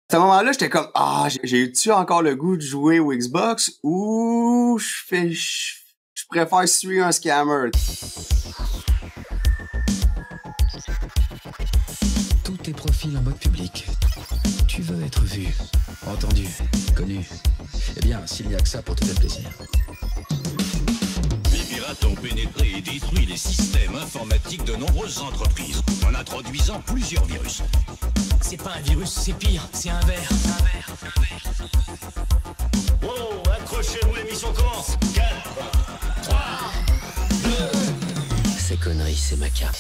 À ce moment-là, j'étais comme, j'ai-tu encore le goût de jouer au Xbox ou je préfère suivre un scammer? Tous tes profils en mode public. Tu veux être vu, entendu, connu. Eh bien, s'il n'y a que ça pour te faire plaisir. Les pirates ont pénétré et détruit les systèmes informatiques de nombreuses entreprises en introduisant plusieurs virus. C'est pas un virus, c'est pire, c'est un ver. Wow, accrochez-vous, l'émission commence. 4, 3, 2... Ces conneries, c'est ma carte.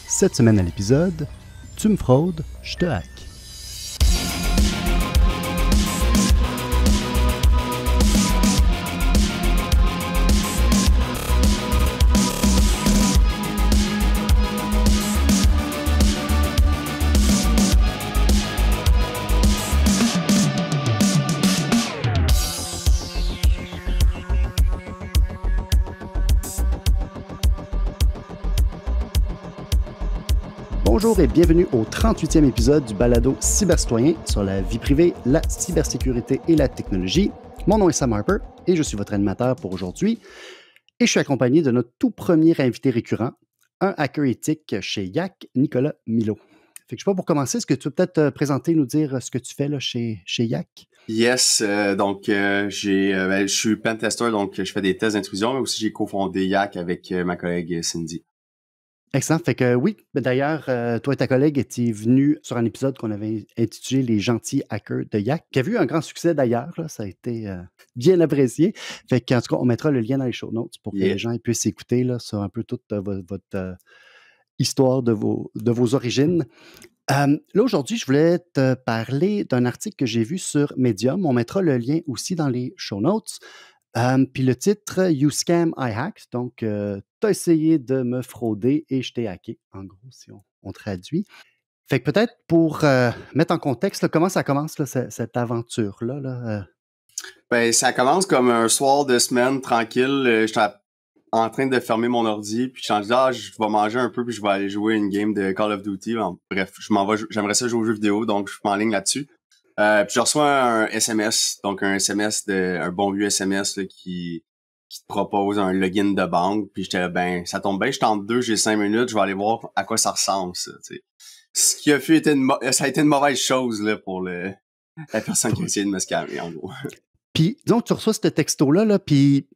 Cette semaine à l'épisode, tu me fraudes, je te hack. Bonjour et bienvenue au 38e épisode du balado Cybercitoyen sur la vie privée, la cybersécurité et la technologie. Mon nom est Sam Harper et je suis votre animateur pour aujourd'hui. Et je suis accompagné de notre tout premier invité récurrent, un hacker éthique chez YAC, Nicolas Milot. Fait que je sais pas, pour commencer, est-ce que tu peux peut-être te présenter, nous dire ce que tu fais là, chez YAC? Yes, je suis pentester, donc je fais des tests d'intrusion, mais aussi j'ai cofondé YAC avec ma collègue Cindy. Excellent. Fait que oui, d'ailleurs, toi et ta collègue étiez venus sur un épisode qu'on avait intitulé Les gentils hackers de YAC, qui a vu un grand succès d'ailleurs. Là, ça a été bien apprécié. Fait qu'en tout cas, on mettra le lien dans les show notes pour que les gens puissent écouter là, sur un peu toute votre histoire de vos origines. Là, aujourd'hui, je voulais te parler d'un article que j'ai vu sur Medium. On mettra le lien aussi dans les show notes. Puis le titre, You Scam, I Hacked. Donc, tu as essayé de me frauder et je t'ai hacké, en gros, si on traduit. Fait que peut-être pour mettre en contexte, là, comment ça commence, là, cette aventure-là? Là, ça commence comme un soir de semaine tranquille. J'étais en train de fermer mon ordi, puis je dit, je vais manger un peu, puis je vais aller jouer une game de Call of Duty. Bref, j'aimerais ça jouer aux jeux vidéo, donc je m'enligne là-dessus. Puis je reçois un SMS, donc un bon vieux SMS là, qui te propose un login de banque. Puis j'étais là, ça tombe bien, je tente deux, j'ai 5 minutes, je vais aller voir à quoi ça ressemble, ça, t'sais. Ce qui a fait ça a été une mauvaise chose là pour la personne qui a essayé de me scammer, en gros. Puis, donc, tu reçois ce texto-là, là, puis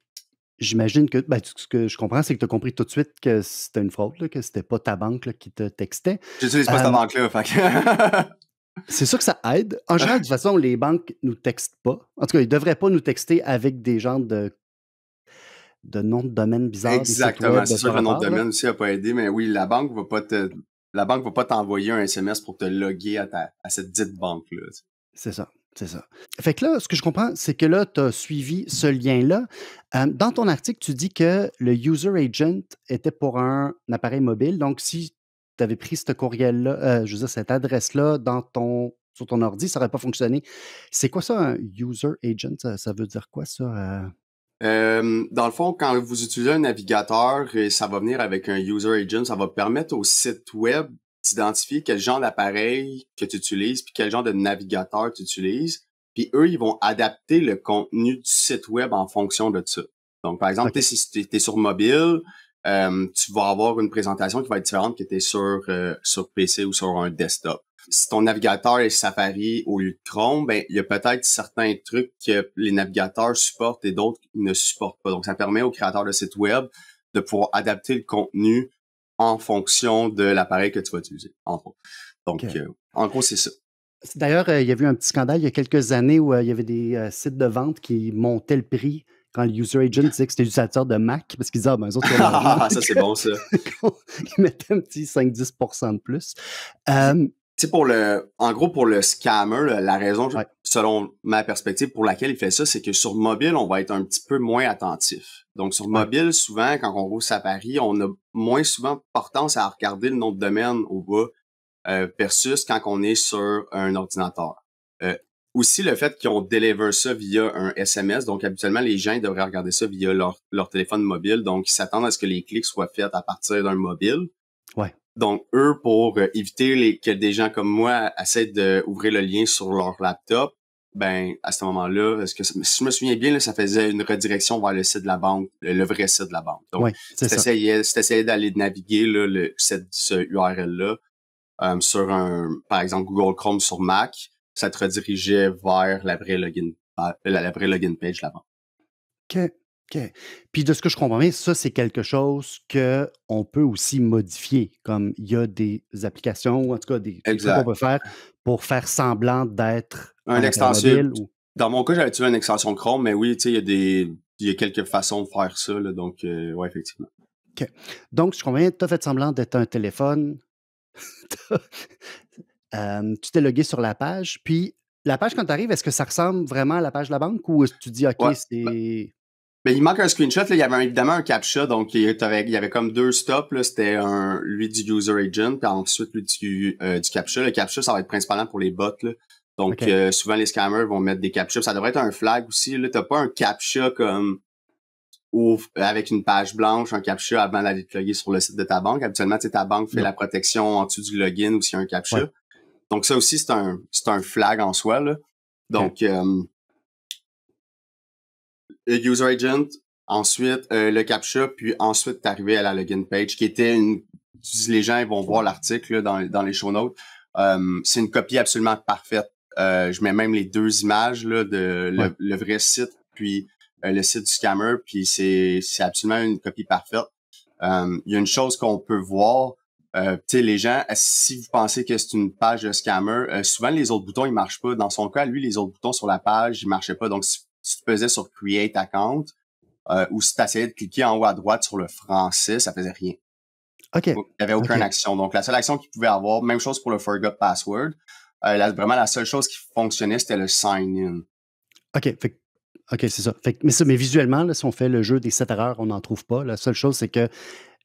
j'imagine que, ce que je comprends, c'est que tu as compris tout de suite que c'était une fraude, là, que c'était pas ta banque là, qui te textait. J'utilise pas cette banque-là, fait que... C'est sûr que ça aide. En général, de toute façon, les banques nous textent pas. En tout cas, ils devraient pas nous texter avec des genres de noms de domaine bizarres. Exactement. C'est sûr que le nom de domaine aussi n'a pas aidé, mais oui, la banque va pas t'envoyer un SMS pour te loguer à cette dite banque-là. C'est ça. Fait que là, ce que je comprends, c'est que là, tu as suivi ce lien-là. Dans ton article, tu dis que le user agent était pour un appareil mobile. Donc, si tu avais pris ce courriel-là, cette adresse-là sur ton ordi, ça n'aurait pas fonctionné. C'est quoi ça, un user agent? Ça veut dire quoi, ça? Dans le fond, quand vous utilisez un navigateur, ça va venir avec un user agent. Ça va permettre au site web d'identifier quel genre d'appareil que tu utilises puis quel genre de navigateur tu utilises. Puis eux, ils vont adapter le contenu du site web en fonction de ça. Donc, par exemple, si tu es sur mobile, tu vas avoir une présentation qui va être différente que tu es sur PC ou sur un desktop. Si ton navigateur est Safari au lieu de Chrome, il y a peut-être certains trucs que les navigateurs supportent et d'autres ne supportent pas. Donc, ça permet aux créateurs de sites web de pouvoir adapter le contenu en fonction de l'appareil que tu vas utiliser, en gros. Donc, en gros, c'est ça. D'ailleurs, il y a eu un petit scandale il y a quelques années où il y avait des sites de vente qui montaient le prix quand le user agent disait que c'était l'utilisateur de Mac, parce qu'ils disaient, eux autres, ça, c'est bon, ça. Ils mettaient un petit 5-10% de plus. Pour le scammer, la raison, selon ma perspective, pour laquelle il fait ça, c'est que sur mobile, on va être un petit peu moins attentif. Donc, sur mobile, souvent, quand on roule Safari, on a moins souvent portance à regarder le nom de domaine au bas versus quand on est sur un ordinateur. Aussi, le fait qu'ils ont deliver ça via un SMS, donc habituellement, les gens devraient regarder ça via leur téléphone mobile, donc ils s'attendent à ce que les clics soient faits à partir d'un mobile. Ouais. Donc, eux, pour éviter que des gens comme moi essaient d'ouvrir le lien sur leur laptop, ben à ce moment-là, si je me souviens bien, là, ça faisait une redirection vers le site de la banque, le vrai site de la banque. Donc, Oui, c'est ça. si t'essayais d'aller naviguer là, ce URL-là sur par exemple, Google Chrome sur Mac, ça te redirigeait vers la vraie login page de la banque. OK. OK. Puis de ce que je comprends bien, ça, c'est quelque chose qu'on peut aussi modifier. Comme il y a des applications, ou en tout cas des trucs qu'on peut faire pour faire semblant d'être un appareil extensible. mobile. Dans mon cas, j'avais utilisé une extension Chrome, mais oui, tu sais, il y a quelques façons de faire ça, là, donc ouais, effectivement. OK. Donc, je comprends bien, tu as fait semblant d'être un téléphone. Tu t'es logué sur la page. Puis, la page, quand tu arrives, est-ce que ça ressemble vraiment à la page de la banque ou est-ce que tu dis, OK, Ouais. c'est. Ben, il manque un screenshot, là. Il y avait évidemment un captcha, donc il y avait comme 2 stops, là. C'était lui du user agent, puis ensuite lui du captcha. Le captcha, ça va être principalement pour les bots, là. Donc, OK. souvent, les scammers vont mettre des captchas. Ça devrait être un flag aussi, là. T'as pas un captcha comme avec une page blanche, un captcha avant d'aller te loguer sur le site de ta banque. Habituellement, tu sais, ta banque fait Non. la protection en dessous du login ou s'il y a un captcha. Ouais. Donc, ça aussi, c'est un flag en soi, là. Donc, user agent, ensuite le captcha, puis ensuite t'arriver à la login page, qui était les gens ils vont voir l'article là, dans les show notes. C'est une copie absolument parfaite. Je mets même les 2 images là, le vrai site, puis le site du scammer, puis c'est absolument une copie parfaite. Il y a une chose qu'on peut voir. Tu sais, les gens, si vous pensez que c'est une page de scammer, souvent les autres boutons ils marchent pas. Dans son cas, lui, les autres boutons sur la page ils marchaient pas. Donc si tu faisais sur Create Account ou si tu essayais de cliquer en haut à droite sur le français, ça faisait rien. OK. Donc, il n'y avait aucune action. Donc la seule action qu'il pouvait avoir, même chose pour le Forgot Password, vraiment la seule chose qui fonctionnait, c'était le sign in. OK. OK, c'est ça. Mais visuellement, là, si on fait le jeu des 7 erreurs, on n'en trouve pas. La seule chose, c'est que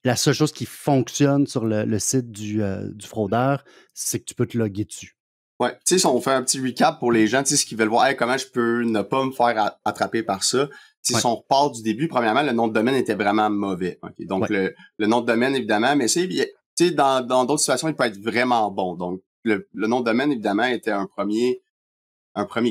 la seule chose qui fonctionne sur le site du fraudeur, c'est que tu peux te loguer dessus. Ouais, tu sais, si on fait un petit recap pour les gens, tu sais, ce qu'ils veulent voir, hey, comment je peux ne pas me faire attraper par ça. Si on repart du début, premièrement, le nom de domaine était vraiment mauvais. Okay? Donc, le nom de domaine, évidemment, mais tu sais, dans d'autres situations, il peut être vraiment bon. Donc, le nom de domaine, évidemment, était un premier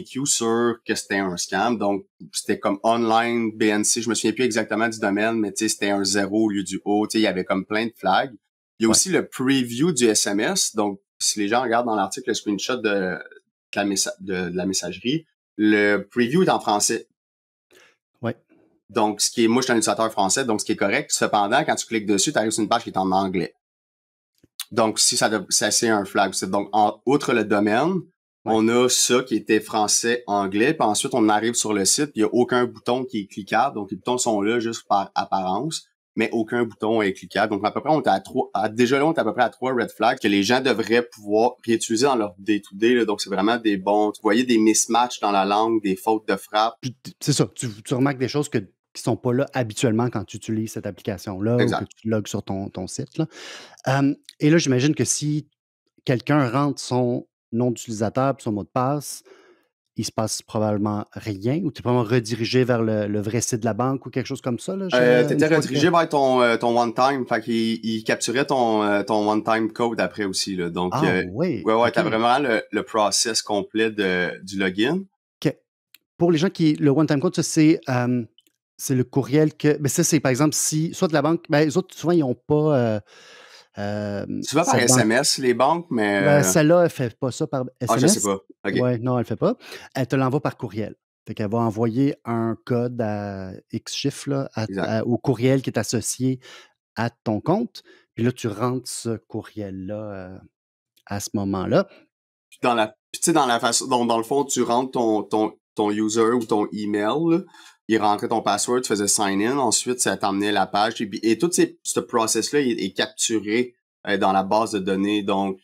cue sur que c'était un scam. Donc, c'était comme online BNC. Je me souviens plus exactement du domaine, mais tu sais, c'était un 0 au lieu du O. Tu sais, il y avait comme plein de flags. Il y a aussi le preview du SMS. Donc, si les gens regardent dans l'article le screenshot de la messagerie, le preview est en français. Ouais. Donc, moi, je suis un utilisateur français, donc ce qui est correct. Cependant, quand tu cliques dessus, tu arrives sur une page qui est en anglais. Donc, c'est un flag. Donc, outre le domaine, on a ça qui était français-anglais, puis ensuite, on arrive sur le site, puis il n'y a aucun bouton qui est cliquable. Donc, les boutons sont là juste par apparence, mais aucun bouton est cliquable. Donc, à peu près, on est à 3 red flags que les gens devraient pouvoir réutiliser dans leur day-to-day. Là. Donc, c'est vraiment des bons... Tu voyais des mismatchs dans la langue, des fautes de frappe. C'est ça. Tu remarques des choses qui sont pas là habituellement quand tu utilises cette application-là ou que tu logs sur ton site. Là. Et là, j'imagine que si quelqu'un rentre son nom d'utilisateur et son mot de passe, il se passe probablement rien ou tu es probablement redirigé vers le vrai site de la banque ou quelque chose comme ça? Tu étais redirigé vers ton one-time. Fait qu'il capturait ton one-time code après aussi. Là. Donc, oui. Ouais, t'as vraiment le process complet du login. OK. Pour les gens le one-time code, ça, c'est le courriel que... Mais ça, c'est par exemple si... Soit de la banque... Ben, les autres, souvent, ils n'ont pas... Souvent par SMS, les banques, mais... Ben, celle-là, elle ne fait pas ça par SMS. Ah, je sais pas. Okay. Oui, non, elle ne le fait pas. Elle te l'envoie par courriel. Fait qu'elle va envoyer un code à X chiffres là, au courriel qui est associé à ton compte. Puis là, tu rentres ce courriel-là à ce moment-là. Puis dans la façon... dans le fond, tu rentres ton user ou ton email, là, il rentrait ton password, tu faisais sign in, ensuite ça t'emmenait à la page et tout ce process-là est capturé dans la base de données. Donc,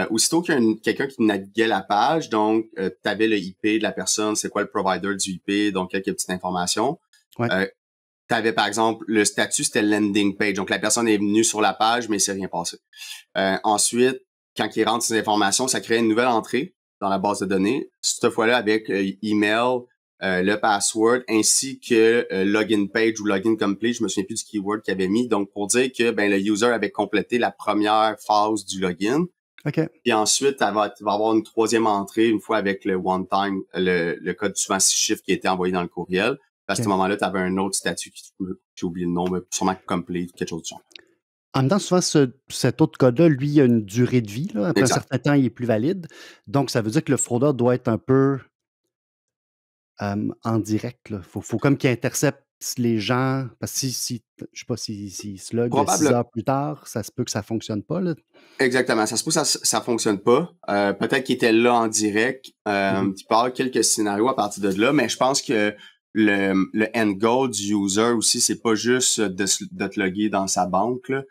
aussitôt qu'il y a quelqu'un qui naviguait la page, donc tu avais le IP de la personne, c'est quoi le provider du IP, donc quelques petites informations. Ouais. Tu avais par exemple le statut, c'était landing page, donc la personne est venue sur la page, mais il s'est rien passé. Ensuite, quand il rentre ces informations, ça crée une nouvelle entrée dans la base de données. Cette fois-là, avec email, le password, ainsi que login page ou login complete. Je me souviens plus du keyword qu'il avait mis. Donc, pour dire que le user avait complété la première phase du login. OK. Et ensuite, tu vas avoir une troisième entrée une fois avec le one-time, le code souvent 6 chiffres qui a été envoyé dans le courriel. À ce moment-là, tu avais un autre statut j'ai oublié le nom, mais sûrement complete, quelque chose du genre. En même temps, souvent, cet autre code-là, lui, il a une durée de vie. Là. Après Exact. un certain temps, il est plus valide. Donc, ça veut dire que le fraudeur doit être un peu en direct. Il faut comme qu'il intercepte les gens. Parce que je sais pas, s'il se log 6 heures plus tard, ça se peut que ça fonctionne pas. Là. Exactement. Ça se peut que ça fonctionne pas. Peut-être qu'il était là en direct. Il peut y avoir quelques scénarios à partir de là, mais je pense que le end goal du user aussi, c'est pas juste de te loguer dans sa banque, là.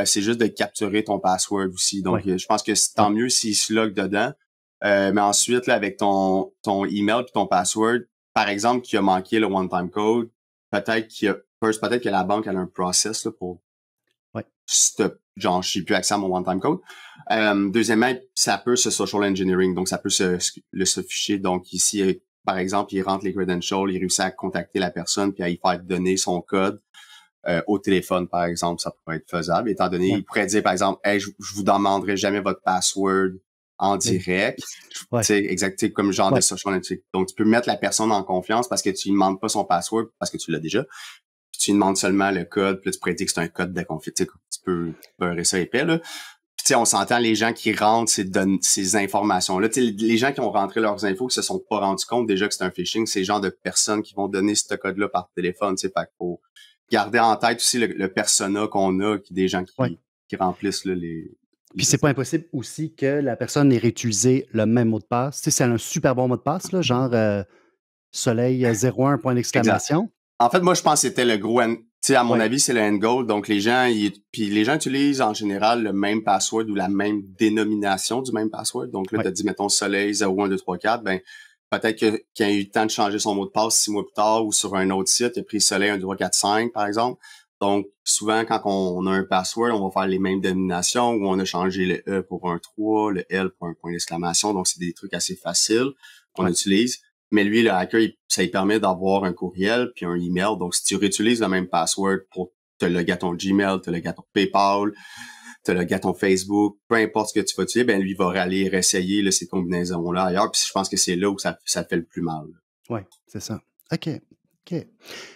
C'est juste de capturer ton password aussi. Donc, je pense que c'est tant mieux s'il se log dedans. Mais ensuite, là, avec ton email et ton password, par exemple, qui a manqué le one-time code, peut-être que la banque a un process là, pour stop, genre, je n'ai plus accès à mon one-time code. Deuxièmement, ça peut se social engineering, donc ça peut se ficher. Donc, ici, par exemple, il rentre les credentials, il réussit à contacter la personne puis à y faire donner son code au téléphone, par exemple, ça pourrait être faisable. Étant donné, il pourrait dire, par exemple, hey, je vous demanderai jamais votre password en direct. C'est exactement comme le genre de social engineering. Donc, tu peux mettre la personne en confiance parce que tu ne demandes pas son password parce que tu l'as déjà. Puis tu lui demandes seulement le code, puis là, tu pourrais dire que c'est un code de confiance. Tu peux beurrer ça épais, là. Puis, on s'entend, les gens qui rentrent ces informations-là. Les gens qui ont rentré leurs infos, qui se sont pas rendus compte déjà que c'est un phishing, c'est le genre de personnes qui vont donner ce code-là par téléphone. Fait qu'il faut garder en tête aussi le persona qu'on a, des gens qui remplissent là, les... Puis c'est pas impossible aussi que la personne ait réutilisé le même mot de passe. Tu sais, c'est un super bon mot de passe, là, genre soleil 01 point d'exclamation. En fait, moi, je pense que c'était le gros... Tu sais, à mon avis, c'est le end goal. Donc, les gens utilisent en général le même password ou la même dénomination du même password. Donc, là, tu as dit, mettons, soleil 01 2 3 4. Ben, peut-être qu'il a eu le temps de changer son mot de passe 6 mois plus tard ou sur un autre site, il a pris soleil 1 2 3 4 5, par exemple. Donc, souvent, quand on a un password, on va faire les mêmes dénominations où on a changé le E pour un 3, le L pour un point d'exclamation. Donc, c'est des trucs assez faciles qu'on utilise. Mais lui, le hacker, ça lui permet d'avoir un courriel puis un email. Donc, si tu réutilises le même password pour te loguer à ton Gmail, te loguer à ton PayPal, te loguer à ton Facebook, peu importe ce que tu vas utiliser, ben lui va aller réessayer là, ces combinaisons-là ailleurs. Puis je pense que c'est là où ça fait le plus mal. Oui, c'est ça. OK.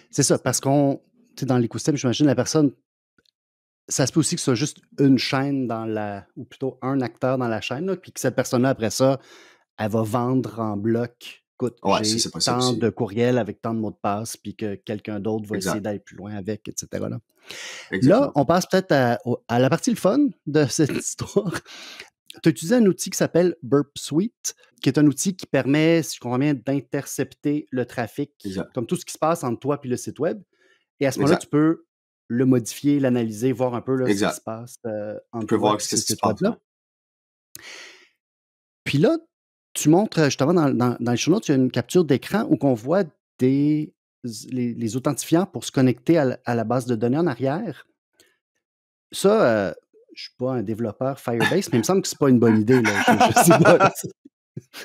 C'est ça, parce qu'on... Tu sais, dans l'écosystème, j'imagine la personne, ça se peut aussi que ce soit juste une chaîne ou plutôt un acteur dans la chaîne, là, puis que cette personne-là, après ça, elle va vendre en bloc. Écoute, j'ai tant de courriels avec tant de mots de passe, puis que quelqu'un d'autre va essayer d'aller plus loin avec, etc. Là, on passe peut-être à la partie le fun de cette histoire. Tu as utilisé un outil qui s'appelle Burp Suite, qui est un outil qui permet, si je comprends bien, d'intercepter le trafic, comme tout ce qui se passe entre toi et le site web. Et à ce moment-là, tu peux le modifier, l'analyser, voir un peu là, ce qui se passe entre toi et ce site web-là. Puis là, tu montres justement dans les show notes, il y a une capture d'écran où on voit les authentifiants pour se connecter à la base de données en arrière. Ça, je ne suis pas un développeur Firebase, mais il me semble que c'est pas une bonne idée. Là. Je sais pas.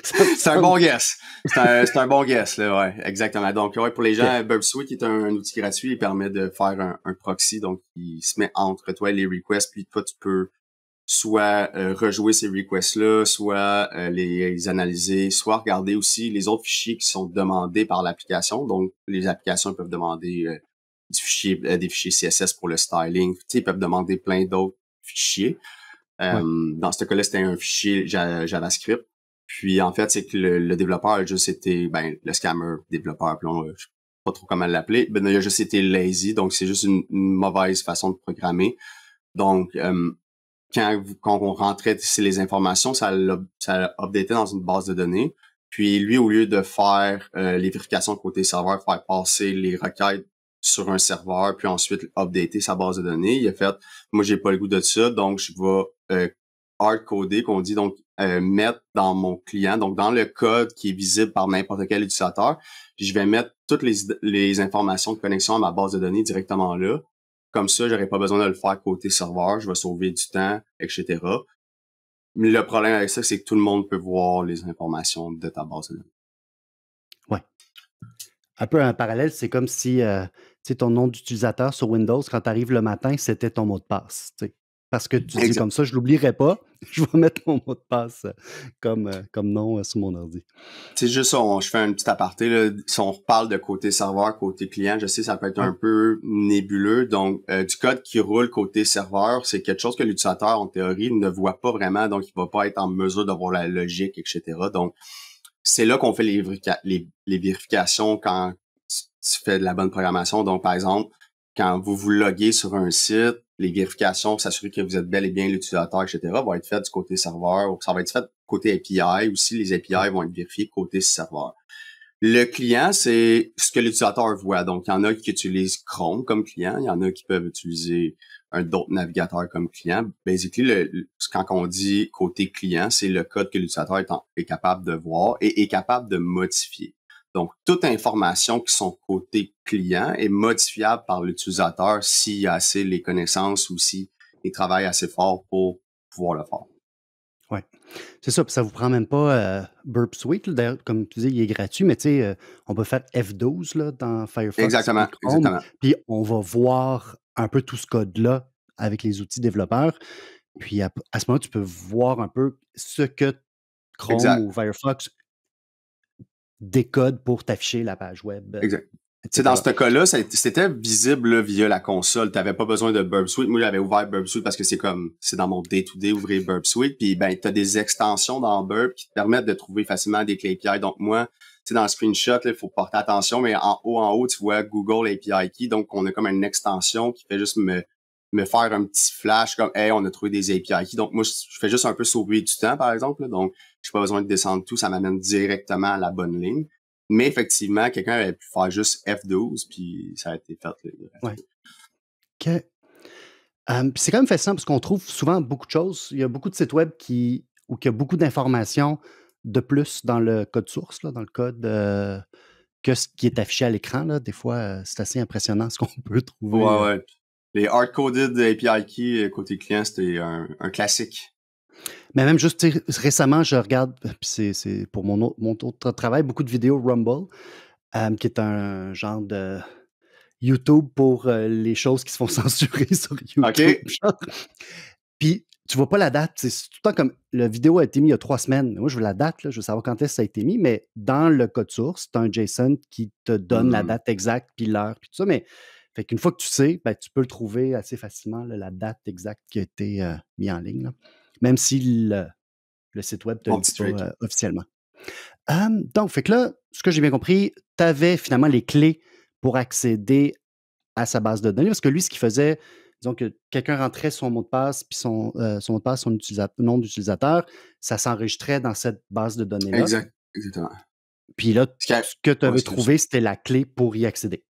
C'est un bon guess. C'est un bon guess, là, ouais, exactement. Donc, pour les gens, Burp Suite est un outil gratuit, il permet de faire un proxy, donc il se met entre toi et les requests, puis toi, tu peux soit rejouer ces requests-là, soit les analyser, soit regarder aussi les autres fichiers qui sont demandés par l'application. Donc, les applications peuvent demander des fichiers CSS pour le styling. Tu sais, ils peuvent demander plein d'autres fichiers. Dans ce cas-là, c'était un fichier JavaScript. Puis, en fait, c'est que le développeur a juste été, le scammer développeur, je sais pas trop comment l'appeler, il a juste été lazy. Donc, c'est juste une mauvaise façon de programmer. Donc, quand on rentrait les informations, ça l'a updaté dans une base de données. Puis lui, au lieu de faire les vérifications côté serveur, faire passer les requêtes sur un serveur, puis ensuite updater sa base de données, il a fait, moi, j'ai pas le goût de ça, donc je vais hard-coder, qu'on dit, donc mettre dans mon client, donc dans le code qui est visible par n'importe quel utilisateur, puis je vais mettre toutes les informations de connexion à ma base de données directement là. Comme ça, j'aurais pas besoin de le faire côté serveur, je vais sauver du temps, etc. Mais le problème avec ça, c'est que tout le monde peut voir les informations de ta base de données. Ouais. un peu un parallèle, c'est comme si tu sais, ton nom d'utilisateur sur Windows, quand tu arrives le matin, c'était ton mot de passe. Tu sais. Parce que tu dis Exact. comme ça, je l'oublierai pas, je vais mettre mon mot de passe comme nom sur mon ordi. C'est juste, je fais un petit aparté, là. Si on reparle de côté serveur, côté client, je sais, ça peut être un peu nébuleux. Donc, du code qui roule côté serveur, c'est quelque chose que l'utilisateur, en théorie, ne voit pas vraiment. Donc, il va pas être en mesure de voir la logique, etc. Donc, c'est là qu'on fait les vérifications quand tu fais de la bonne programmation. Donc, par exemple, quand vous vous loguez sur un site, les vérifications, s'assurer que vous êtes bel et bien l'utilisateur, etc., vont être faites du côté serveur. Ça va être fait côté API. Aussi, les API vont être vérifiés côté serveur. Le client, c'est ce que l'utilisateur voit. Donc, il y en a qui utilisent Chrome comme client. Il y en a qui peuvent utiliser d'autres navigateurs comme client. Basically, quand on dit côté client, c'est le code que l'utilisateur est capable de voir et est capable de modifier. Donc, toute information qui sont côté client est modifiable par l'utilisateur s'il a assez les connaissances ou s'il travaille assez fort pour pouvoir le faire. Oui. C'est ça, puis ça vous prend même pas Burp Suite. Là. D'ailleurs, comme tu dis, il est gratuit, mais tu sais, on peut faire F12 là, dans Firefox Exactement, et Chrome, exactement. puis on va voir un peu tout ce code-là avec les outils développeurs. Puis à ce moment-là, tu peux voir un peu ce que Chrome Exact. ou Firefox décode pour t'afficher la page web. Exact. etc. Dans ce cas-là, c'était visible là, via la console. Tu n'avais pas besoin de Burp Suite. Moi, j'avais ouvert Burp Suite parce que c'est dans mon day-to-day ouvrir Burp Suite. Puis ben, tu as des extensions dans Burp qui te permettent de trouver facilement des clés API. Donc moi, dans le screenshot, il faut porter attention, mais en haut, tu vois Google API Key. Donc, on a comme une extension qui fait juste me faire un petit flash comme hey, on a trouvé des API Key. Donc, moi, je fais juste un peu sauver du temps, par exemple. Là. Donc, j'ai pas besoin de descendre tout, ça m'amène directement à la bonne ligne. Mais effectivement, quelqu'un avait pu faire juste F12, puis ça a été fait. Ouais. OK. Puis c'est quand même fascinant parce qu'on trouve souvent beaucoup de choses. Il y a beaucoup de sites web où il y a beaucoup d'informations de plus dans le code source, là, dans le code que ce qui est affiché à l'écran. Là. Des fois, c'est assez impressionnant ce qu'on peut trouver. Ouais. Les hard-coded API Key côté client, c'était un classique. Mais même juste récemment, je regarde, puis c'est pour mon autre travail, beaucoup de vidéos Rumble, qui est un genre de YouTube pour les choses qui se font censurer sur YouTube. OK. Puis tu vois pas la date. C'est tout le temps comme la vidéo a été mise il y a 3 semaines. Moi, je veux la date, là, je veux savoir quand est-ce que ça a été mis, mais dans le code source, tu as un JSON qui te donne la date exacte, puis l'heure, puis tout ça. Mais fait qu'une fois que tu sais, ben, tu peux le trouver assez facilement, là, la date exacte qui a été mise en ligne. Là. Même si le site web ne te le dit pas officiellement. Donc, fait que là, ce que j'ai bien compris, tu avais finalement les clés pour accéder à sa base de données. Parce que lui, ce qu'il faisait, disons que quelqu'un rentrait son mot de passe, puis son mot de passe, son nom d'utilisateur, ça s'enregistrait dans cette base de données-là. Exactement. Puis là, ce que tu avais trouvé, c'était la clé pour y accéder.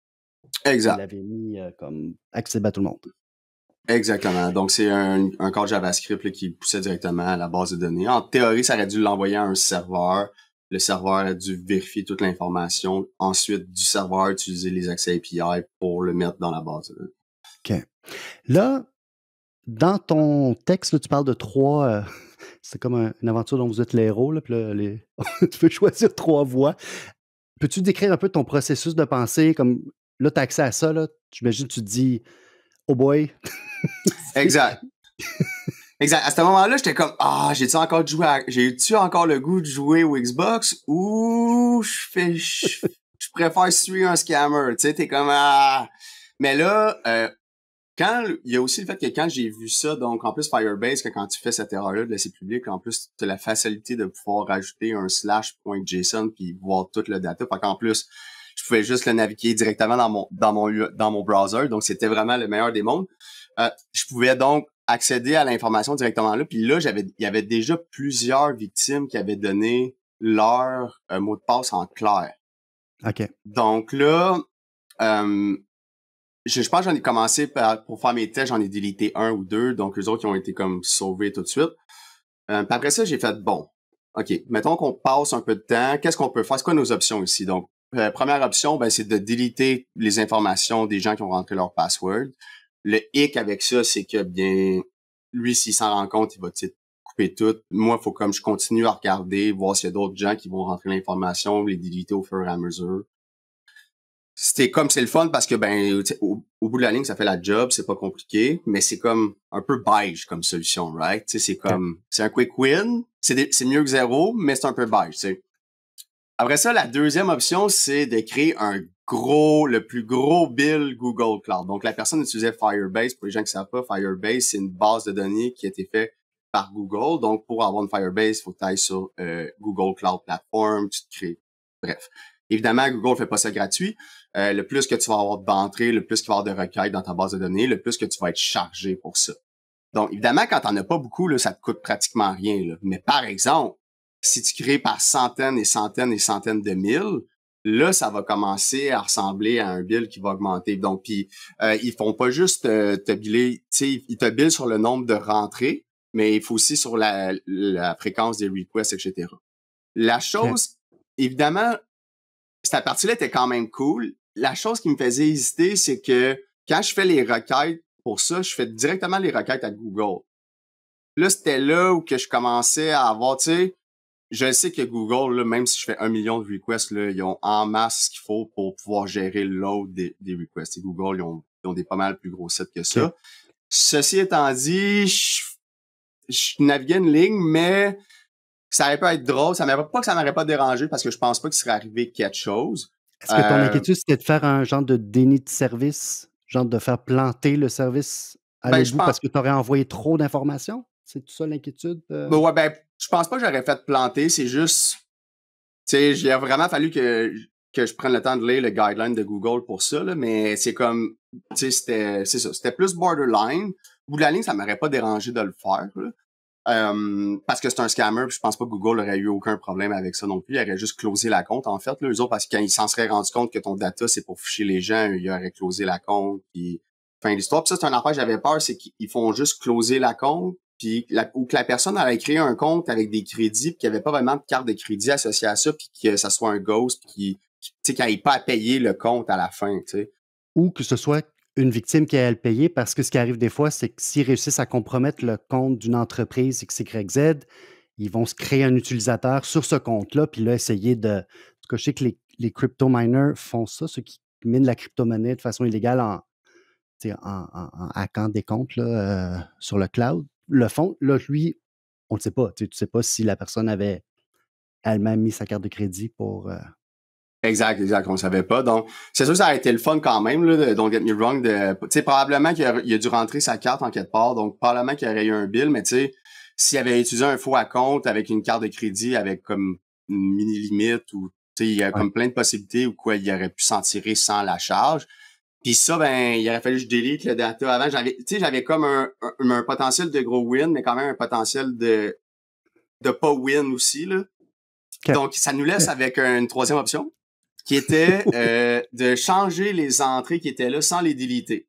Exact. Tu l'avais mis comme accessible à tout le monde. Exactement. Donc, c'est un code JavaScript là, qui poussait directement à la base de données. En théorie, ça aurait dû l'envoyer à un serveur. Le serveur a dû vérifier toute l'information. Ensuite, du serveur, utiliser les accès API pour le mettre dans la base de données. OK. Là, dans ton texte, là, tu parles de 3... c'est comme une aventure dont vous êtes les héros. Là, puis là, tu peux choisir 3 voies. Peux-tu décrire un peu ton processus de pensée? Comme là, tu as accès à ça. Là, j'imagine que tu te dis « Oh boy! » Exact. Exact. À ce moment-là, j'étais comme j'ai-tu encore le goût de jouer au Xbox ou je préfère suivre un scammer. Tu sais, t'es comme Mais là, il y a aussi le fait que quand j'ai vu ça, donc en plus Firebase, que quand tu fais cette erreur-là de laisser public, en plus tu as la facilité de pouvoir rajouter un /.json puis voir tout le data. Fait qu'en plus, je pouvais juste le naviguer directement dans mon browser, donc c'était vraiment le meilleur des mondes. Je pouvais donc accéder à l'information directement là. Puis là, il y avait déjà plusieurs victimes qui avaient donné leur mot de passe en clair. OK. Donc là, je pense que j'en ai commencé pour faire mes tests, j'en ai délité 1 ou 2. Donc, les autres qui ont été comme sauvés tout de suite. Puis après ça, j'ai fait, bon, OK, mettons qu'on passe un peu de temps. Qu'est-ce qu'on peut faire? C'est quoi nos options ici? Donc, première option, ben, c'est de déliter les informations des gens qui ont rentré leur password. Le hic avec ça, c'est que, bien, lui, s'il s'en rend compte, il va couper tout. Moi, il faut comme je continue à regarder, voir s'il y a d'autres gens qui vont rentrer l'information, les déliter au fur et à mesure. c'est le fun parce que au bout de la ligne, ça fait la job, c'est pas compliqué, mais c'est comme un peu beige comme solution, right? Tu sais, c'est un quick win, c'est mieux que zéro, mais c'est un peu beige, tu sais. Après ça, la deuxième option, c'est de créer le plus gros bill Google Cloud. Donc, la personne utilisait Firebase. Pour les gens qui savent pas, Firebase, c'est une base de données qui a été faite par Google. Donc, pour avoir une Firebase, il faut que tu ailles sur Google Cloud Platform, tu te crées. Bref. Évidemment, Google fait pas ça gratuit. Le plus que tu vas avoir d'entrées, le plus qu'il va y avoir de requêtes dans ta base de données, le plus que tu vas être chargé pour ça. Donc, évidemment, quand t'en as pas beaucoup, là, ça te coûte pratiquement rien, là. Mais par exemple, si tu crées par centaines et centaines et centaines de mille, là, ça va commencer à ressembler à un bill qui va augmenter. Donc, puis ils font pas juste te biller, tu sais, ils te billent sur le nombre de rentrées, mais il faut aussi sur la fréquence des requests, etc. La chose, évidemment, cette partie-là était quand même cool. La chose qui me faisait hésiter, c'est que quand je fais les requêtes pour ça, je fais directement les requêtes à Google. Là, c'était là où que je commençais à avoir, tu sais, je sais que Google, là, même si je fais 1 million de requests, là, ils ont en masse ce qu'il faut pour pouvoir gérer le load des requests. Et Google, ils ont des pas mal plus gros sites que ça. Okay. Ceci étant dit, je naviguais une ligne, mais ça aurait pu être drôle. Pas que ça m'aurait pas dérangé parce que je pense pas qu'il serait arrivé quelque chose. Est-ce que ton inquiétude, c'était de faire un genre de déni de service? Genre de faire planter le service à l'autre bout parce que tu aurais envoyé trop d'informations? C'est tout ça l'inquiétude? Je pense pas que j'aurais fait planter. C'est juste, tu sais, il a vraiment fallu que je prenne le temps de lire le guideline de Google pour ça, là, mais c'est comme, tu sais, c'était plus borderline. Au bout de la ligne, ça m'aurait pas dérangé de le faire, là. Parce que c'est un scammer, puis je pense pas que Google aurait eu aucun problème avec ça non plus. Il aurait juste closé la compte, en fait, là, eux autres, parce que quand ils s'en seraient rendu compte que ton data, c'est pour ficher les gens, ils auraient closé la compte, puis fin de l'histoire. Puis ça, c'est un affaire que j'avais peur, c'est qu'ils font juste closer la compte, puis ou que la personne allait créer un compte avec des crédits, puis qu'il n'y avait pas vraiment de carte de crédit associée à ça, puis que ça soit un ghost, puis tu sais, qu'il n'aille pas à payer le compte à la fin, tu sais. Ou que ce soit une victime qui a à le payer, parce que ce qui arrive des fois, c'est que s'ils réussissent à compromettre le compte d'une entreprise XYZ, ils vont se créer un utilisateur sur ce compte-là, puis là, essayer de... En tout cas, je sais que les crypto-miners font ça, ceux qui minent la crypto-monnaie de façon illégale en hackant des comptes là, sur le cloud. Le fond, là, lui, on ne sait pas. Tu ne sais pas si la personne avait elle-même mis sa carte de crédit pour... Exact, on ne savait pas. Donc, c'est sûr que ça a été le fun quand même, là, don't get me wrong. Tu sais, probablement qu'il a dû rentrer sa carte en quelque part, donc probablement qu'il y aurait eu un bill, mais tu sais, s'il avait utilisé un faux compte avec une carte de crédit avec comme une mini-limite ou, tu sais, il y a comme plein de possibilités où quoi, il aurait pu s'en tirer sans la charge. Puis ça, il aurait fallu que je delete le data avant. J'avais comme un potentiel de gros win, mais quand même un potentiel de pas win aussi, là. Okay. Donc, ça nous laisse avec une troisième option, qui était de changer les entrées qui étaient là sans les déliter.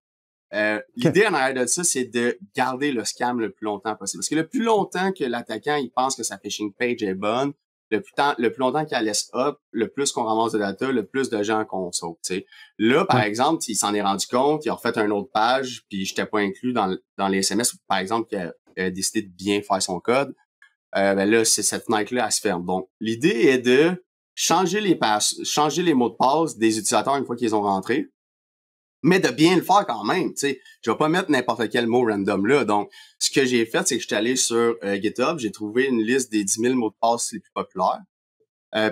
L'idée en arrière de ça, c'est de garder le scam le plus longtemps possible. Parce que le plus longtemps que l'attaquant il pense que sa phishing page est bonne, le plus longtemps qu'elle laisse up, le plus qu'on ramasse de data, le plus de gens qu'on saute. T'sais. Là, par exemple, il s'en est rendu compte, il a refait une autre page, puis j'étais pas inclus dans les SMS, par exemple, qu'il a décidé de bien faire son code. Là, cette fenêtre-là, elle se ferme. Donc, l'idée est de changer les mots de passe des utilisateurs une fois qu'ils ont rentré, mais de bien le faire quand même. T'sais. Je vais pas mettre n'importe quel mot random là. Donc, ce que j'ai fait, c'est que je suis allé sur GitHub, j'ai trouvé une liste des 10 000 mots de passe les plus populaires.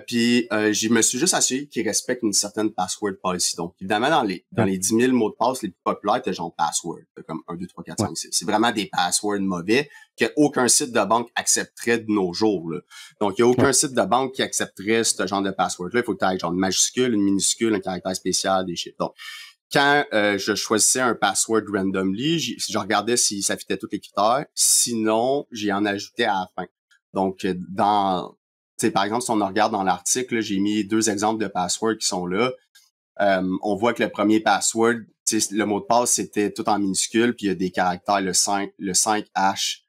Puis, je me suis juste assuré qu'ils respectent une certaine password policy. Donc, évidemment, dans les 10 000 mots de passe les plus populaires, t'as genre password. T'as comme 1, 2, 3, 4, 5, 6. C'est vraiment des passwords mauvais qu'aucun site de banque accepterait de nos jours, là. Donc, il n'y a aucun site de banque qui accepterait ce genre de password-là. Il faut que tu aies genre une majuscule, une minuscule, un caractère spécial, des shit. Donc, quand je choisissais un password randomly, je regardais si ça fitait tous les critères. Sinon, j'y en ajoutais à la fin. Donc, par exemple, si on regarde dans l'article, j'ai mis 2 exemples de passwords qui sont là. On voit que le premier password, le mot de passe, c'était tout en minuscule, puis il y a des caractères, le 5H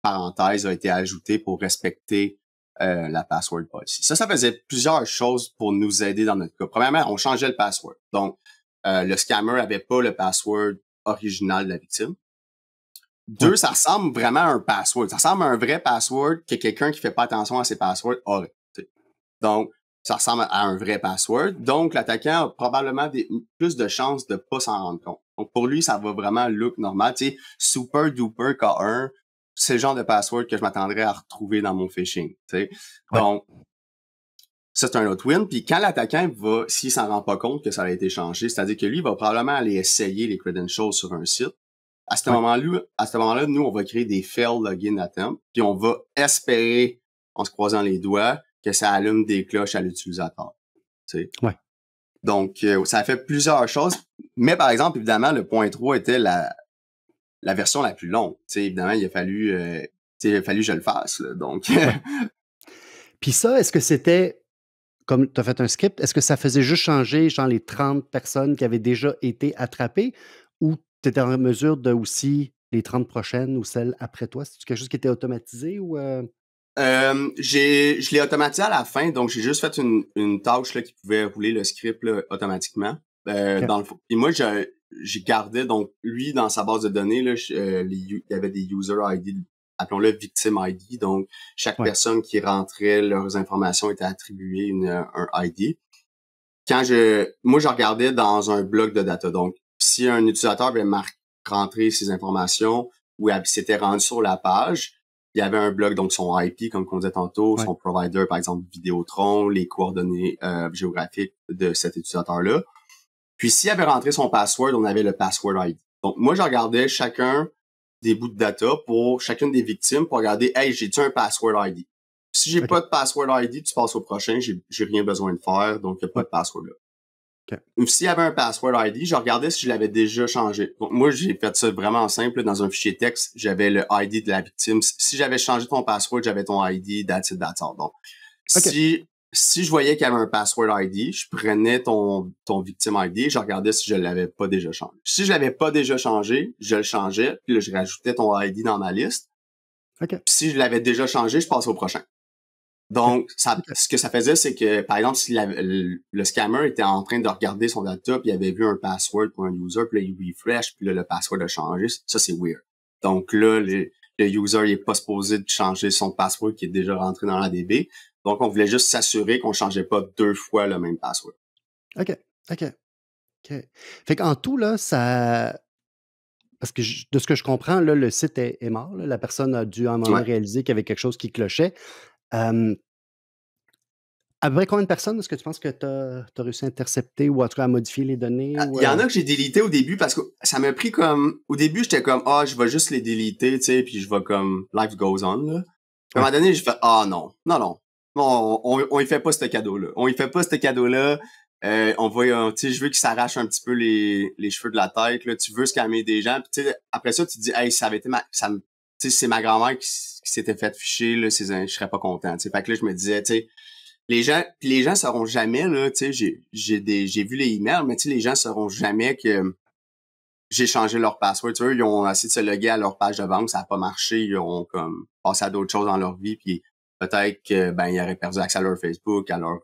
parenthèse a été ajouté pour respecter la password policy. Ça faisait plusieurs choses pour nous aider dans notre cas. Premièrement, on changeait le password. Donc, le scammer avait pas le password original de la victime. 2, ça ressemble vraiment à un password. Ça ressemble à un vrai password que quelqu'un qui fait pas attention à ses passwords aurait. T'sais. Donc, ça ressemble à un vrai password. Donc, l'attaquant a probablement plus de chances de pas s'en rendre compte. Donc, pour lui, ça va vraiment look normal. Tu sais, super duper K1, c'est le genre de password que je m'attendrais à retrouver dans mon phishing. Tu sais. Ouais. Donc, ça, c'est un autre win. Puis quand l'attaquant va, s'il s'en rend pas compte que ça a été changé, c'est-à-dire que lui, il va probablement aller essayer les credentials sur un site. À ce moment-là, nous, on va créer des fail login attempts, puis on va espérer, en se croisant les doigts, que ça allume des cloches à l'utilisateur. Tu sais. Ouais. Donc, ça a fait plusieurs choses. Mais par exemple, évidemment, le point 3 était la version la plus longue. Tu sais, évidemment, il a fallu que je le fasse. Là. Donc, Ouais. Puis ça, est-ce que c'était, comme tu as fait un script, est-ce que ça faisait juste changer genre les 30 personnes qui avaient déjà été attrapées ou tu étais en mesure de aussi les 30 prochaines ou celles après toi? C'est quelque chose qui était automatisé ou je l'ai automatisé à la fin, donc j'ai juste fait une tâche là, qui pouvait rouler le script là, automatiquement. OK. Dans le fond. Et moi, j'ai gardé, donc lui, dans sa base de données, là, il y avait des user ID, appelons-le victim ID. Donc, chaque Ouais. personne qui rentrait, leurs informations étaient attribuées un ID. Moi, je regardais dans un bloc de data. Donc, si un utilisateur avait rentré ses informations ou s'était rendu sur la page, il y avait un bloc, donc son IP, comme on disait tantôt, Ouais. son provider, par exemple, Vidéotron, les coordonnées géographiques de cet utilisateur-là. Puis, s'il avait rentré son password, on avait le password ID. Donc, moi, je regardais chacun des bouts de data pour chacune des victimes pour regarder, hey, j'ai-tu un password ID? Si j'ai OK. pas de password ID, tu passes au prochain, j'ai rien besoin de faire, donc il n'y a pas de password là. OK. S'il y avait un password ID, je regardais si je l'avais déjà changé. Donc, moi, j'ai fait ça vraiment simple. Dans un fichier texte, j'avais le ID de la victime. Si j'avais changé ton password, j'avais ton ID, that's it, that's all. Donc, OK. si je voyais qu'il y avait un password ID, je prenais ton victime ID et je regardais si je l'avais pas déjà changé. Si je l'avais pas déjà changé, je le changeais, puis là, je rajoutais ton ID dans ma liste. OK. Puis si je l'avais déjà changé, je passais au prochain. Donc, ce que ça faisait, c'est que, par exemple, si le scammer était en train de regarder son data, puis il avait vu un password pour un user, puis là, il refresh, puis là, le password a changé, ça, c'est weird. Donc là, le user, il est pas supposé de changer son password qui est déjà rentré dans l'ADB. Donc, on voulait juste s'assurer qu'on changeait pas 2 fois le même password. OK. OK. OK. Fait qu'en tout, là, ça. Parce que de ce que je comprends, là, le site est mort. Là. La personne a dû à un moment Ouais. réaliser qu'il y avait quelque chose qui clochait. À peu près combien de personnes est-ce que tu penses que tu as réussi à intercepter ou en tout cas à modifier les données? Il y en a que j'ai délité au début parce que ça m'a pris comme... Au début, j'étais comme, je vais juste les déliter, tu sais, puis je vais comme... Life goes on, là. Puis à un moment donné, j'ai fait, non, on y fait pas ce cadeau-là. On y fait pas ce cadeau-là. On va, tu sais, je veux qu'il s'arrache un petit peu les cheveux de la tête, là. Tu veux scammer des gens. Puis tu sais, après ça, tu te dis, hey, ça avait été tu sais, c'est ma grand-mère qui s'était fait ficher, là, je serais pas content, tu sais. Fait que là, je me disais, tu sais, les gens sauront jamais, là, tu sais, j'ai vu les emails, mais tu sais, les gens sauront jamais que j'ai changé leur password. Tu vois, ils ont essayé de se loguer à leur page de banque, ça a pas marché, ils ont comme passé à d'autres choses dans leur vie, puis peut-être que ils auraient perdu accès à leur Facebook, à leur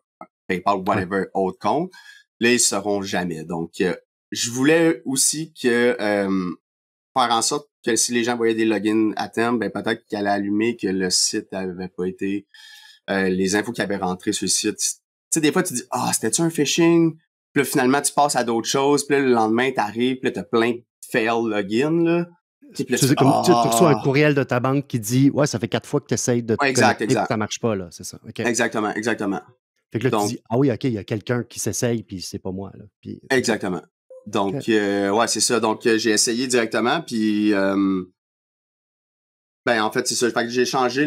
PayPal, whatever, autre compte. Là, ils sauront jamais. Donc, je voulais aussi que faire en sorte que si les gens voyaient des logins à terme, peut-être qu'ils allaient allumer que le site avait pas été les infos qui avaient rentré sur le site. Tu sais, des fois, tu dis, c'était-tu un phishing? Puis là, finalement, tu passes à d'autres choses. Puis là, le lendemain, t'arrives, puis là, t'as plein de fail login, là. Puis là, Tu reçois un courriel de ta banque qui dit « Ouais, ça fait 4 fois que tu essayes de te connecter et ça marche pas. » là, c'est ça. Okay. Exactement. Fait que là, Donc, tu dis « Ah oui, OK, il y a quelqu'un qui s'essaye, puis c'est pas moi. » là. Puis, exactement. Donc, ouais, c'est ça. Donc, j'ai essayé directement, puis... en fait, c'est ça. Fait que j'ai changé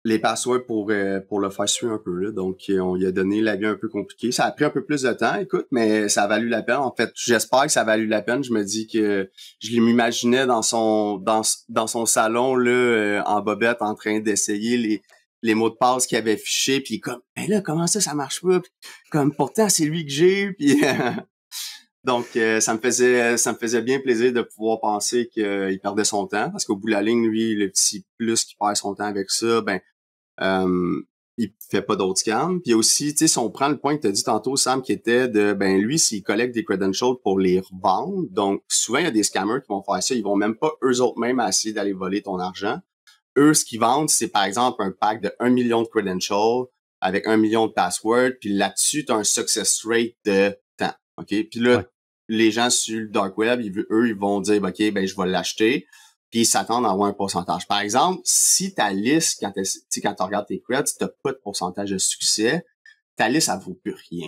les passwords pour le faire suivre un peu, là. Donc, on lui a donné la vie un peu compliquée. Ça a pris un peu plus de temps, écoute, mais ça a valu la peine. En fait, j'espère que ça a valu la peine. Je me dis que je m'imaginais dans son salon, là, en bobette, en train d'essayer les mots de passe qu'il avait fichés, puis comme, là, comment ça marche pas? Puis, comme, pourtant, c'est lui que j'ai, puis... Donc, ça me faisait bien plaisir de pouvoir penser qu'il perdait son temps, parce qu'au bout de la ligne, lui, le petit plus qui perd son temps avec ça, il fait pas d'autres scams. Puis aussi, tu sais, si on prend le point que tu as dit tantôt, Sam, qui était de, lui, s'il collecte des credentials pour les revendre, donc souvent, il y a des scammers qui vont faire ça, ils vont même pas eux autres mêmes essayer d'aller voler ton argent. Eux, ce qu'ils vendent, c'est par exemple un pack de 1 million de credentials avec 1 million de passwords, puis là-dessus, tu as un success rate de temps. OK? Puis là, Ouais. les gens sur le dark web, eux, ils vont dire, OK, ben je vais l'acheter, puis ils s'attendent à avoir un pourcentage. Par exemple, si ta liste, quand tu regardes tes creds, si tu n'as pas de pourcentage de succès, ta liste, elle vaut plus rien.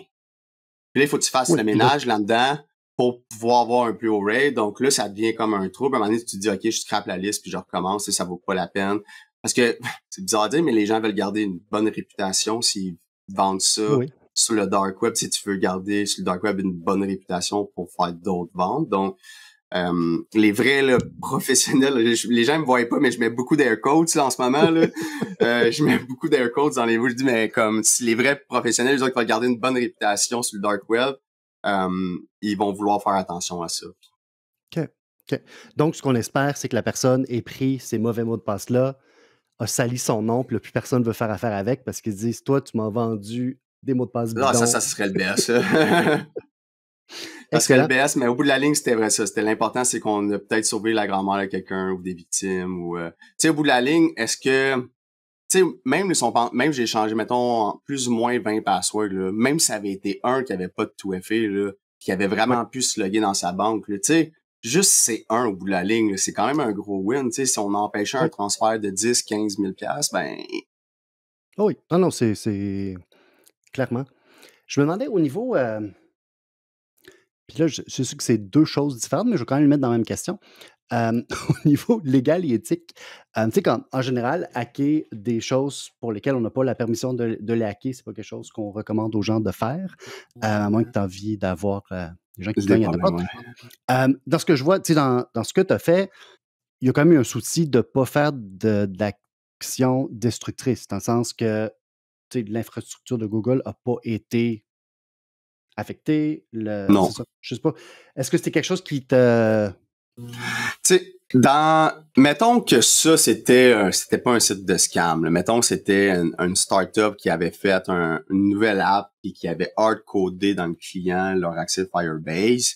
Puis là, il faut que tu fasses Oui, le puis là, ménage là-dedans pour pouvoir avoir un plus haut rate. Donc là, ça devient comme un trouble. À un moment donné, tu te dis, OK, je scrape la liste, puis je recommence, et ça vaut pas la peine. Parce que, c'est bizarre à dire, mais les gens veulent garder une bonne réputation s'ils vendent ça oui. sur le dark web. Si tu veux garder sur le dark web une bonne réputation pour faire d'autres ventes. Donc, les vrais là, professionnels, les gens me voient pas, mais je mets beaucoup d'air quotes là, en ce moment. Là. Je mets beaucoup d'air quotes dans les mots. Je dis, mais comme si les vrais professionnels, les gens qui veulent garder une bonne réputation sur le dark web, ils vont vouloir faire attention à ça. OK. OK. Donc, ce qu'on espère, c'est que la personne ait pris ces mauvais mots de passe-là, a sali son nom, puis là, plus personne veut faire affaire avec parce qu'ils disent, toi, tu m'as vendu des mots de passe Là, bidons. ça serait le best. Ça serait le Excellent. best, mais au bout de la ligne, c'était vrai ça. C'était l'important, c'est qu'on a peut-être sauvé la grand-mère de quelqu'un ou des victimes. Ou tu sais, au bout de la ligne, est-ce que tu sais, même j'ai changé, mettons, plus ou moins 20 passwords, là, même si ça avait été un qui avait pas de tout effet, là, qui avait Ouais. vraiment pu se loguer dans sa banque, là, tu sais, juste c'est un au bout de la ligne, là, c'est quand même un gros win, tu sais, si on empêchait un Oui. transfert de 10, 15 000 piastres, ben, Ah oui. Non, non, c'est clairement. Je me demandais au niveau, puis là, je sais que c'est 2 choses différentes, mais je vais quand même le mettre dans la même question. Au niveau légal et éthique, tu sais, comme en général, hacker des choses pour lesquelles on n'a pas la permission de les hacker, c'est pas quelque chose qu'on recommande aux gens de faire, à moins que tu aies envie d'avoir, des gens qui c'est des cognent à ta problèmes, porte. ouais. Dans ce que je vois, tu sais, dans ce que tu as fait, il y a quand même eu un souci de pas faire d'actions destructrices, dans le sens que, tu sais, l'infrastructure de Google a pas été affectée, Non. c'est ça, je sais pas. Est-ce que c'était quelque chose qui te Tu sais, mettons que ça, c'était pas un site de scam, là. Mettons que c'était une startup qui avait fait une nouvelle app et qui avait hard-codé dans le client leur accès Firebase.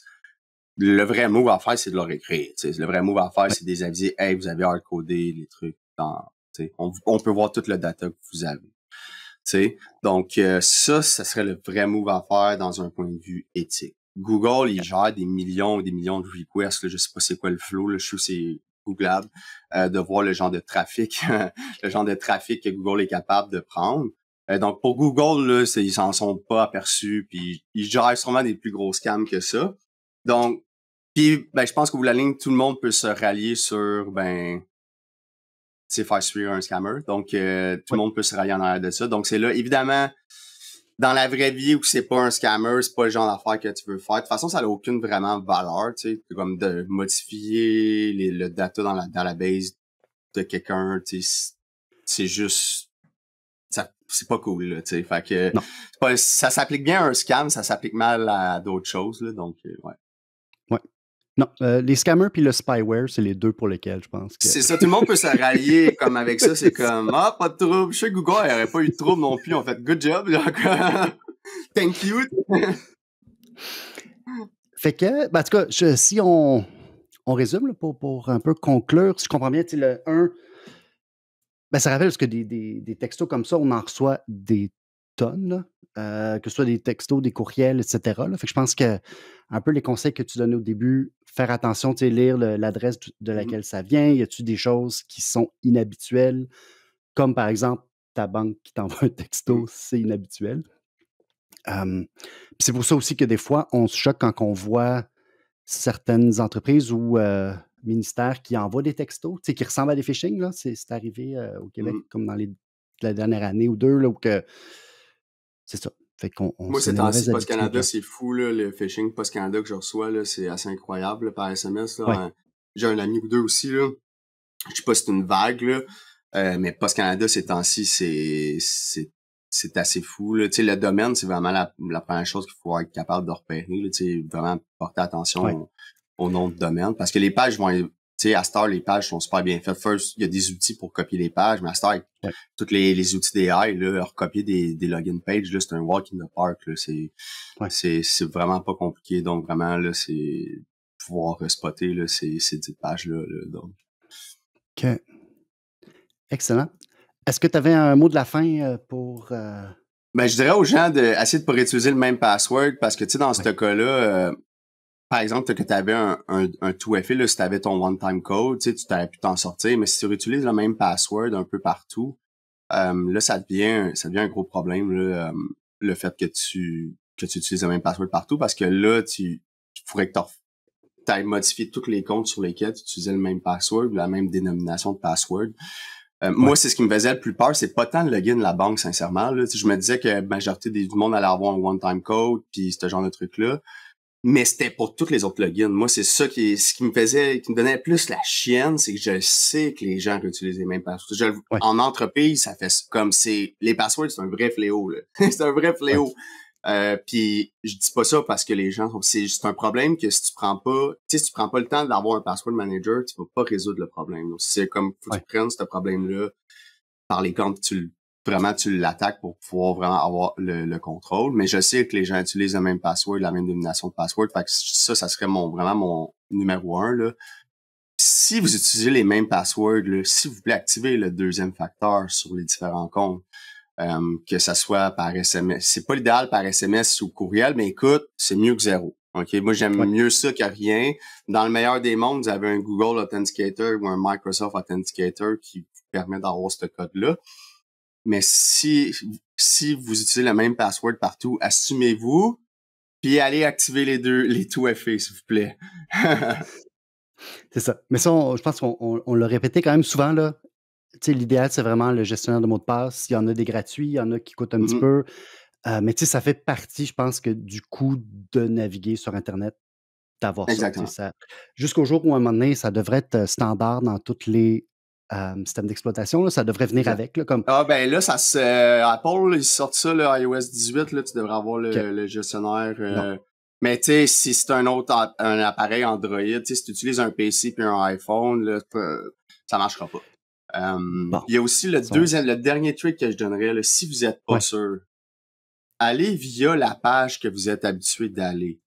Le vrai move à faire, c'est de leur écrire. Tu sais. Le vrai move à faire, ouais, c'est de les aviser, hey, vous avez hard-codé les trucs tu sais, on peut voir toute le data que vous avez. Tu sais. Donc, ça serait le vrai move à faire dans un point de vue éthique. Google, il gère des millions et des millions de requests. Là, je sais pas c'est quoi le flow. Là, je suis c'est Googlable de voir le genre de trafic, le genre de trafic que Google est capable de prendre. Donc, pour Google, là, ils s'en sont pas aperçus. Puis, ils gèrent sûrement des plus gros scams que ça. Donc, puis, ben, je pense qu'au bout de la ligne, tout le monde peut se rallier sur, ben, c'est faire suivre un scammer. Donc, tout le ouais, monde peut se rallier en arrière de ça. Donc, c'est là, évidemment, dans la vraie vie où c'est pas un scammer, c'est pas le genre d'affaire que tu veux faire. De toute façon, ça n'a aucune vraiment valeur, tu sais. C'est comme de modifier le data dans la base de quelqu'un, tu sais. C'est juste, c'est pas cool, là, tu sais. Fait que, non, ça s'applique bien à un scam, ça s'applique mal à d'autres choses, là. Donc, ouais. ouais. Non, les scammers puis le spyware, c'est les 2 pour lesquels je pense que C'est ça, tout le monde peut se rallier comme avec ça, c'est comme ah pas de trouble. Je sais que Google il aurait pas eu de trouble non plus, on fait good job. Thank you. fait que, ben, en tout cas, si on résume là, pour un peu conclure, si je comprends bien, tu sais, le 1, ben, ça rappelle parce que des textos comme ça, on en reçoit des tonnes, là, que ce soit des textos, des courriels, et cetera, là. Fait que je pense que un peu les conseils que tu donnais au début, faire attention, tu sais, lire l'adresse de Mhm. laquelle ça vient. Y a-tu des choses qui sont inhabituelles? Comme par exemple, ta banque qui t'envoie un texto, c'est inhabituel. Puis c'est pour ça aussi que des fois, on se choque quand on voit certaines entreprises ou ministères qui envoient des textos, tu sais, qui ressemblent à des phishing, là. C'est arrivé au Québec Mhm. comme dans la dernière année ou 2, là, où que c'est ça. Fait qu'on Moi, c'est ces des temps-ci, mauvaises Post habitudes, Canada, là. c'est fou, là, le phishing Post Canada que je reçois, là, c'est assez incroyable là, par SMS. Là. Ouais, J'ai un ami ou deux aussi, là. Je sais pas si c'est une vague, là. Mais Post Canada, ces temps-ci, c'est assez fou. Là. Tu sais, le domaine, c'est vraiment la première chose qu'il faut être capable de repérer. Là. Tu sais, vraiment porter attention ouais, au nom de domaine. Parce que les pages vont être. Tu sais, à cette heure, les pages sont super bien faites. First, il y a des outils pour copier les pages, mais à cette heure, avec ouais, tous les outils d'AI, là, recopier des login pages, là, c'est un walk in the park. Là. ouais. C'est vraiment pas compliqué. Donc, vraiment, là, c'est pouvoir spotter là, ces 10 pages-là. Là, donc. OK. Excellent. Est-ce que tu avais un mot de la fin, pour, Ben, je dirais aux gens d'essayer de pas réutiliser le même password parce que, tu sais, dans ce cas-là, par exemple, que tu avais un 2FA, là, si tu avais ton one-time code, tu t'aurais pu t'en sortir, mais si tu réutilises le même password un peu partout, là, ça devient un gros problème, là, le fait que tu utilises le même password partout, parce que là, il faudrait que tu ailles modifier tous les comptes sur lesquels tu utilisais le même password, la même dénomination de password. Moi, c'est ce qui me faisait le plus peur, c'est pas tant le login de la banque, sincèrement. Là. Je me disais que la majorité du monde allait avoir un one-time code, puis ce genre de truc-là. Mais c'était pour tous les autres logins. Moi, c'est ça qui me donnait plus la chienne, c'est que je sais que les gens réutilisent les mêmes passwords. En entreprise, ça fait comme les passwords, c'est un vrai fléau, là. C'est un vrai fléau. Puis je dis pas ça parce que les gens c'est un problème que si tu prends pas le temps d'avoir un password manager, tu vas pas résoudre le problème. Donc, c'est comme faut que tu prennes ce problème-là par les comptes, tu l'attaques pour pouvoir vraiment avoir le contrôle. Mais je sais que les gens utilisent le même password, la même dénomination de password. Fait que ça serait vraiment mon numéro 1, là. Si vous utilisez les mêmes passwords, là, s'il vous plaît, activez le deuxième facteur sur les différents comptes. Que ça soit par SMS. C'est pas l'idéal par SMS ou courriel, mais écoute, c'est mieux que zéro. OK? Moi, j'aime mieux ça que rien. Dans le meilleur des mondes, vous avez un Google Authenticator ou un Microsoft Authenticator qui vous permet d'avoir ce code-là. Mais si vous utilisez le même password partout, assumez-vous, puis allez activer les 2FA, s'il vous plaît. C'est ça. Mais ça, je pense qu'on l'a répété quand même souvent, là. Tu sais, l'idéal, c'est vraiment le gestionnaire de mots de passe. Il y en a des gratuits, il y en a qui coûtent un petit peu. Mais tu sais, ça fait partie, je pense, que du coût de naviguer sur Internet, d'avoir ça. Jusqu'au jour où, à un moment donné, ça devrait être standard dans tous les systèmes d'exploitation. Là, ça devrait venir avec. Là, comme... Ah ben là, Apple, ils sortent ça, le iOS 18, là, tu devrais avoir le gestionnaire. Mais tu sais, si c'est un appareil Android, si tu utilises un PC puis un iPhone, là, ça marchera pas. Il y a aussi le dernier trick que je donnerais, là, si vous êtes pas sûr, allez via la page que vous êtes habitué d'aller.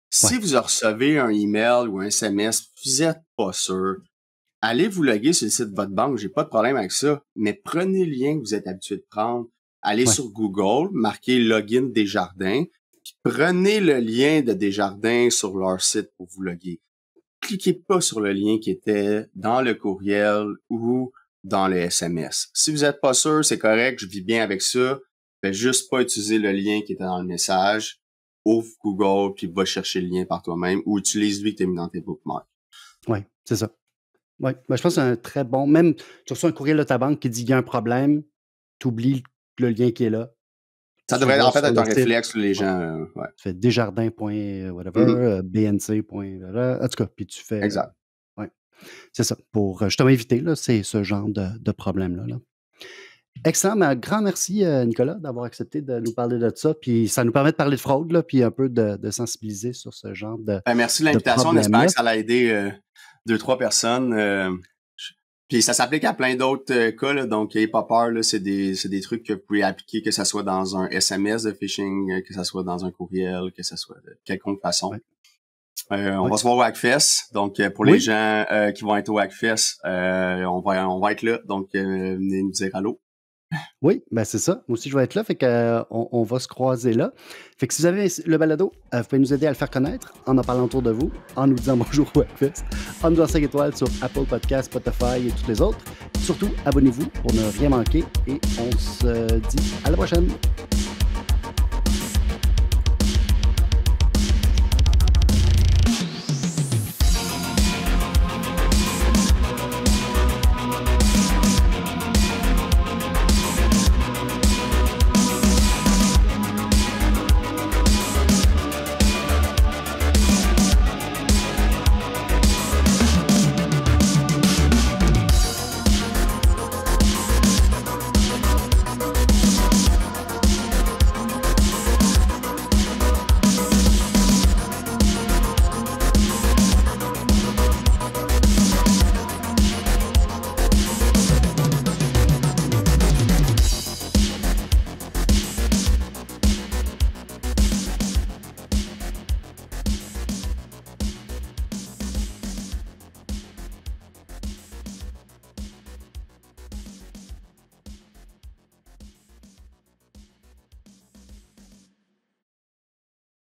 Si vous recevez un email ou un SMS, vous êtes pas sûr, allez vous loguer sur le site de votre banque, j'ai pas de problème avec ça, mais prenez le lien que vous êtes habitué de prendre, allez sur Google, marquez login Desjardins, puis prenez le lien de Desjardins sur leur site pour vous loguer. Cliquez pas sur le lien qui était dans le courriel ou dans le SMS. Si vous êtes pas sûr, c'est correct, je vis bien avec ça. Faites juste pas utiliser le lien qui était dans le message. Ouvre Google, puis va chercher le lien par toi-même ou utilise lui que tu as mis dans tes bookmarks. Oui, c'est ça. Oui, ben, je pense que c'est un très bon... Même, tu reçois un courriel de ta banque qui dit qu'il y a un problème, tu oublies le lien qui est là. Ça devrait en fait être un réflexe, les gens... Tu fais desjardins.whatever, bnc. En tout cas, puis tu fais... Exact. C'est ça, pour justement éviter là, c'est ce genre de problème-là. Là. Excellent, mais un grand merci, Nicolas, d'avoir accepté de nous parler de ça. Puis ça nous permet de parler de fraude, là, puis un peu de sensibiliser sur ce genre de. Merci de l'invitation. On espère que ça l'a aidé 2-3 personnes. Puis ça s'applique à plein d'autres cas, là, donc n'ayez pas peur, là, c'est des trucs que vous pouvez appliquer, que ce soit dans un SMS de phishing, que ce soit dans un courriel, que ce soit de quelconque façon. On va se voir au Hackfest. Donc, pour les gens qui vont être au Hackfest, on va être là. Donc, venez nous dire allô. Oui, ben c'est ça. Moi aussi, je vais être là. Fait que on va se croiser là. Fait que si vous avez le balado, vous pouvez nous aider à le faire connaître en parlant autour de vous, en nous disant bonjour au Hackfest, en nous donnant 5 étoiles sur Apple Podcasts, Spotify et toutes les autres. Surtout, abonnez-vous pour ne rien manquer et on se dit à la prochaine.